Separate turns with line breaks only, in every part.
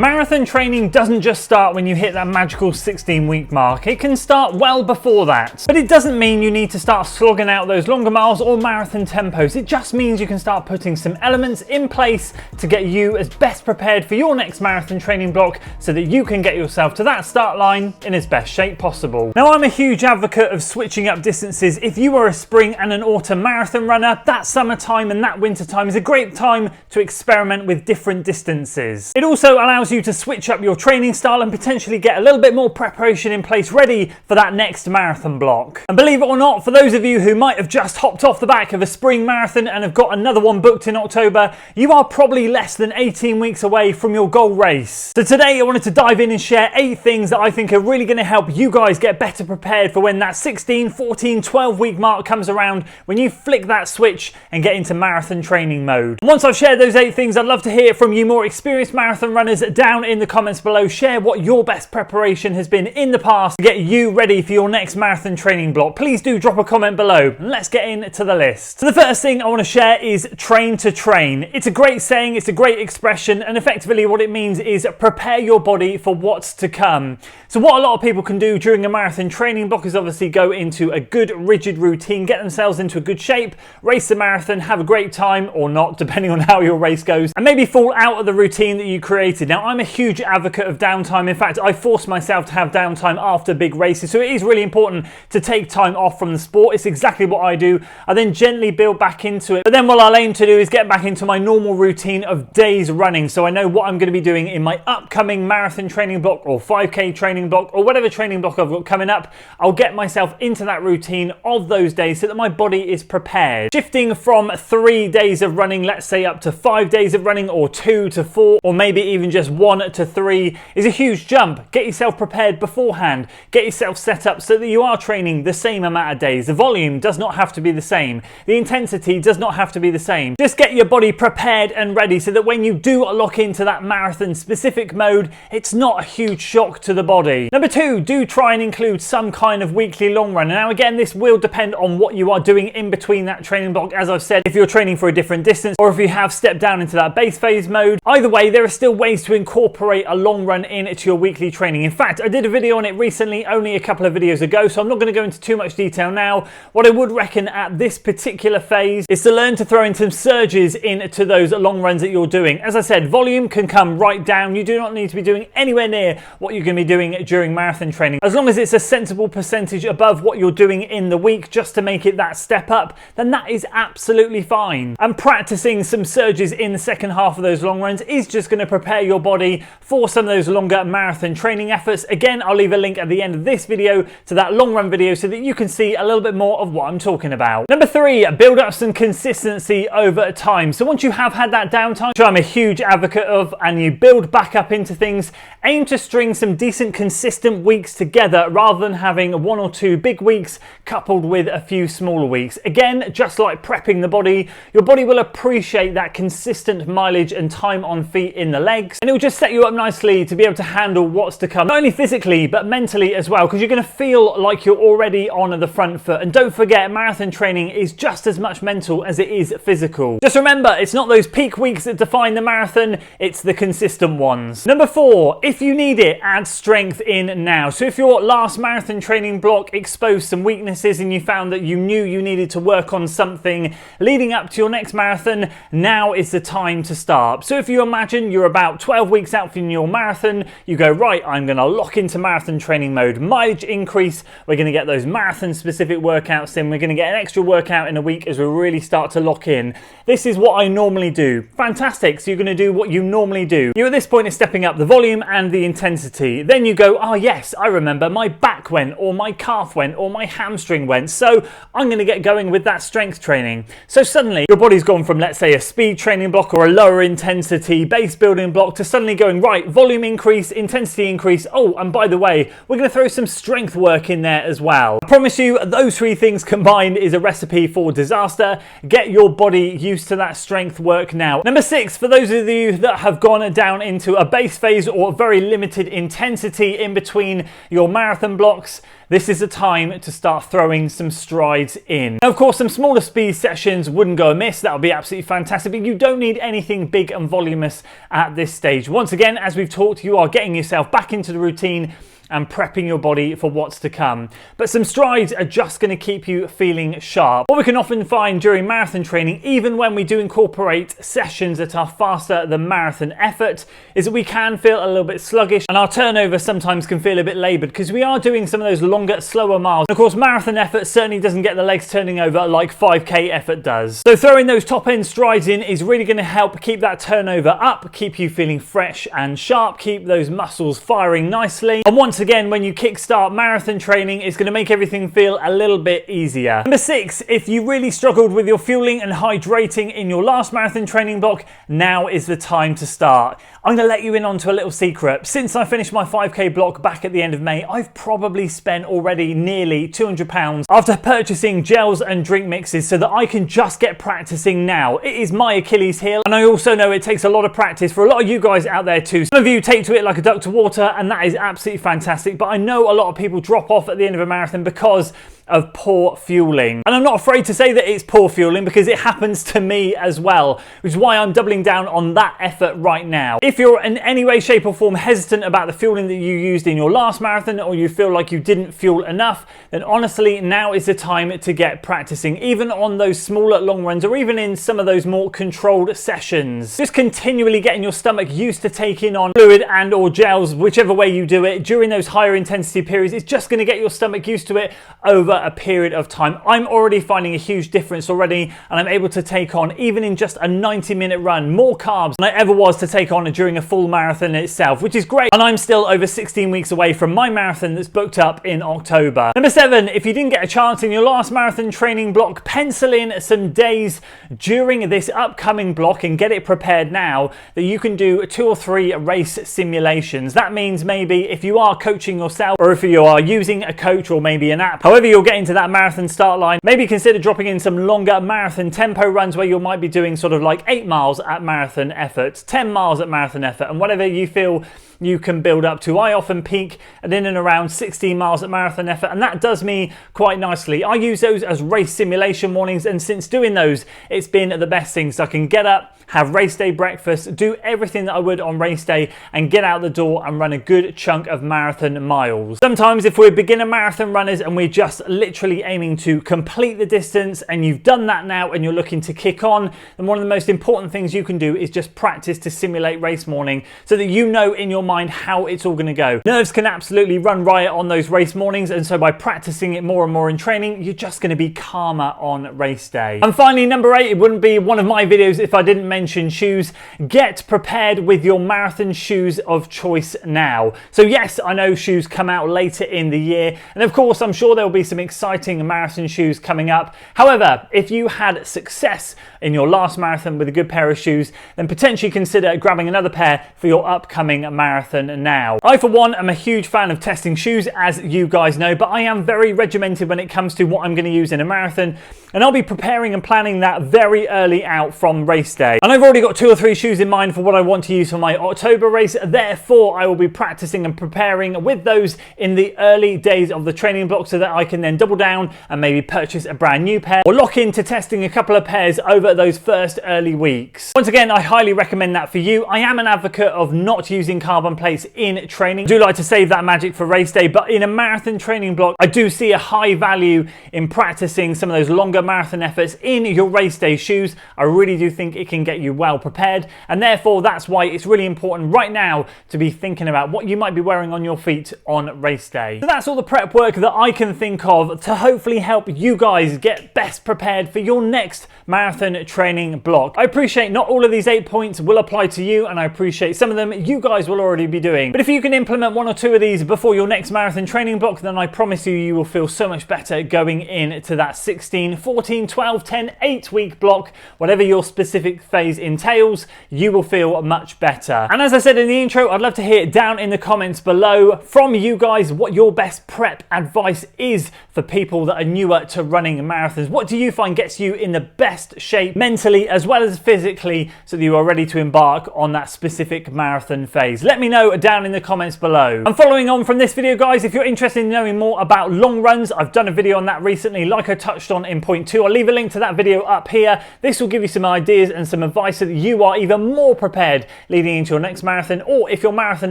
Marathon training doesn't just start when you hit that magical 16-week mark. It can start well before that. But it doesn't mean you need to start slogging out those longer miles or marathon tempos. It just means you can start putting some elements in place to get you as best prepared for your next marathon training block so that you can get yourself to that start line in as best shape possible. Now, I'm a huge advocate of switching up distances. If you are a spring and an autumn marathon runner, that summertime and that winter time is a great time to experiment with different distances. It also allows you to switch up your training style and potentially get a little bit more preparation in place ready for that next marathon block. And believe it or not, for those of you who might have just hopped off the back of a spring marathon and have got another one booked in October, you are probably less than 18 weeks away from your goal race. So today I wanted to dive in and share 8 things that I think are really going to help you guys get better prepared for when that 16, 14, 12 week mark comes around, when you flick that switch and get into marathon training mode. Once I've shared those 8 things, I'd love to hear from you more experienced marathon runners down in the comments below. Share what your best preparation has been in the past to get you ready for your next marathon training block. Please do drop a comment below and let's get into the list. So the first thing I want to share is train to train. It's a great saying, it's a great expression, and effectively what it means is prepare your body for what's to come. So what a lot of people can do during a marathon training block is obviously go into a good rigid routine, get themselves into a good shape, race the marathon, have a great time or not, depending on how your race goes, and maybe fall out of the routine that you created. Now, I'm a huge advocate of downtime. In fact, I force myself to have downtime after big races, so it is really important to take time off from the sport. It's exactly what I do. I then gently build back into it, but then what I'll aim to do is get back into my normal routine of days running, so I know what I'm going to be doing in my upcoming marathon training block or 5k training block or whatever training block I've got coming up. I'll get myself into that routine of those days so that my body is prepared. Shifting from 3 days of running, let's say, up to 5 days of running, or 2 to 4, or maybe even just 1 to 3 is a huge jump. Get yourself prepared beforehand. Get yourself set up so that you are training the same amount of days. The volume does not have to be the same. The intensity does not have to be the same. Just get your body prepared and ready so that when you do lock into that marathon specific mode, it's not a huge shock to the body. Number 2, do try and include some kind of weekly long run. Now again, this will depend on what you are doing in between that training block. As I've said, if you're training for a different distance or if you have stepped down into that base phase mode, either way, there are still ways to incorporate a long run into your weekly training. In fact, I did a video on it recently, only a couple of videos ago, so I'm not going to go into too much detail now. What I would reckon at this particular phase is to learn to throw in some surges into those long runs that you're doing. As I said, volume can come right down. You do not need to be doing anywhere near what you're going to be doing during marathon training. As long as it's a sensible percentage above what you're doing in the week just to make it that step up, then that is absolutely fine. And practicing some surges in the second half of those long runs is just going to prepare your body for some of those longer marathon training efforts. Again, I'll leave a link at the end of this video to that long run video so that you can see a little bit more of what I'm talking about. Number 3, build up some consistency over time. So once you have had that downtime, which I'm a huge advocate of, and you build back up into things, aim to string some decent consistent weeks together rather than having 1 or 2 big weeks coupled with a few smaller weeks. Again, just like prepping the body, your body will appreciate that consistent mileage and time on feet in the legs, and it will just set you up nicely to be able to handle what's to come, not only physically but mentally as well, because you're going to feel like you're already on the front foot. And don't forget, marathon training is just as much mental as it is physical. Just remember, it's not those peak weeks that define the marathon, it's the consistent ones. Number 4, if you need it, add strength in now. So if your last marathon training block exposed some weaknesses and you found that you knew you needed to work on something leading up to your next marathon, now is the time to start. So if you imagine you're about 12 weeks out from your marathon, you go, right, I'm going to lock into marathon training mode. Mileage increase, we're going to get those marathon specific workouts in, we're going to get an extra workout in a week as we really start to lock in. This is what I normally do. Fantastic, so you're going to do what you normally do. You at this point is stepping up the volume and the intensity. Then you go, oh yes, I remember my back went, or my calf went, or my hamstring went, so I'm going to get going with that strength training. So suddenly your body's gone from, let's say, a speed training block or a lower intensity base building block to suddenly going, right, volume increase, intensity increase, oh, and by the way, we're going to throw some strength work in there as well. I promise you, those 3 things combined is a recipe for disaster. Get your body used to that strength work now. Number 6, for those of you that have gone down into a base phase or very limited intensity in between your marathon blocks, this is a time to start throwing some strides in. Now, of course, some smaller speed sessions wouldn't go amiss. That would be absolutely fantastic, but you don't need anything big and voluminous at this stage. Once again, as we've talked, you are getting yourself back into the routine and prepping your body for what's to come. But some strides are just going to keep you feeling sharp. What we can often find during marathon training, even when we do incorporate sessions that are faster than marathon effort, is that we can feel a little bit sluggish, and our turnover sometimes can feel a bit laboured because we are doing some of those longer, slower miles. And of course, marathon effort certainly doesn't get the legs turning over like 5k effort does. So throwing those top end strides in is really going to help keep that turnover up, keep you feeling fresh and sharp, keep those muscles firing nicely. And once again, when you kickstart marathon training, it's going to make everything feel a little bit easier. Number 6, if you really struggled with your fueling and hydrating in your last marathon training block, now is the time to start. I'm going to let you in onto a little secret. Since I finished my 5k block back at the end of May, I've probably spent already nearly £200 after purchasing gels and drink mixes so that I can just get practicing now. It is my Achilles heel, and I also know it takes a lot of practice for a lot of you guys out there too. Some of you take to it like a duck to water, and that is absolutely fantastic, but I know a lot of people drop off at the end of a marathon because of poor fueling. And I'm not afraid to say that it's poor fueling because it happens to me as well, which is why I'm doubling down on that effort right now. If you're in any way, shape or form hesitant about the fueling that you used in your last marathon, or you feel like you didn't fuel enough, then honestly, now is the time to get practicing, even on those smaller long runs or even in some of those more controlled sessions. Just continually getting your stomach used to taking on fluid and or gels, whichever way you do it, during those higher intensity periods, it's just going to get your stomach used to it over a period of time. I'm already finding a huge difference already, and I'm able to take on, even in just a 90-minute run, more carbs than I ever was to take on during a full marathon itself, which is great. And I'm still over 16 weeks away from my marathon that's booked up in October. Number 7, if you didn't get a chance in your last marathon training block, pencil in some days during this upcoming block and get it prepared now that you can do 2 or 3 race simulations. That means maybe if you are coaching yourself, or if you are using a coach or maybe an app, however you're getting to that marathon start line, maybe consider dropping in some longer marathon tempo runs where you might be doing sort of like 8 miles at marathon effort, 10 miles at marathon effort, and whatever you feel you can build up to. I often peak at in and around 16 miles at marathon effort, and that does me quite nicely. I use those as race simulation mornings, and since doing those, it's been the best thing. So I can get up, have race day breakfast, do everything that I would on race day, and get out the door and run a good chunk of marathon miles. Sometimes if we're beginner marathon runners and we're just literally aiming to complete the distance, and you've done that now and you're looking to kick on, then one of the most important things you can do is just practice to simulate race morning so that you know in your mind how it's all going to go. Nerves can absolutely run riot on those race mornings, and so by practicing it more and more in training, you're just going to be calmer on race day. And finally, number 8, it wouldn't be one of my videos if I didn't mention shoes. Get prepared with your marathon shoes of choice now. So yes, I know shoes come out later in the year, and of course I'm sure there will be some exciting marathon shoes coming up. However, if you had success in your last marathon with a good pair of shoes, then potentially consider grabbing another pair for your upcoming marathon now. I for one am a huge fan of testing shoes, as you guys know, but I am very regimented when it comes to what I'm going to use in a marathon, and I'll be preparing and planning that very early out from race day. And I've already got 2 or 3 shoes in mind for what I want to use for my October race, therefore I will be practicing and preparing with those in the early days of the training block so that I can then double down and maybe purchase a brand new pair or lock into testing a couple of pairs over those first early weeks. Once again, I highly recommend that for you. I am an advocate of not using carbon plates in training. I do like to save that magic for race day, but in a marathon training block, I do see a high value in practicing some of those longer marathon efforts in your race day shoes. I really do think it can get you well prepared, and therefore that's why it's really important right now to be thinking about what you might be wearing on your feet on race day. So that's all the prep work that I can think of to hopefully help you guys get best prepared for your next marathon training block. I appreciate not all of these 8 points will apply to you, and I appreciate some of them you guys will already be doing. But if you can implement 1 or 2 of these before your next marathon training block, then I promise you, you will feel so much better going into that 16, 14, 12, 10, 8-week block, whatever your specific phase entails, you will feel much better. And as I said in the intro, I'd love to hear down in the comments below from you guys what your best prep advice is for people that are newer to running marathons. What do you find gets you in the best shape mentally as well as physically so that you are ready to embark on that specific marathon phase? Let me know down in the comments below. And following on from this video, guys, if you're interested in knowing more about long runs, I've done a video on that recently, like I touched on in point 16.2. I'll leave a link to that video up here. This will give you some ideas and some advice so that you are even more prepared leading into your next marathon, or if your marathon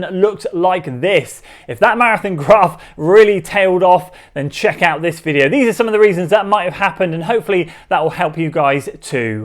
looked like this. If that marathon graph really tailed off, then check out this video. These are some of the reasons that might have happened, and hopefully that will help you guys too.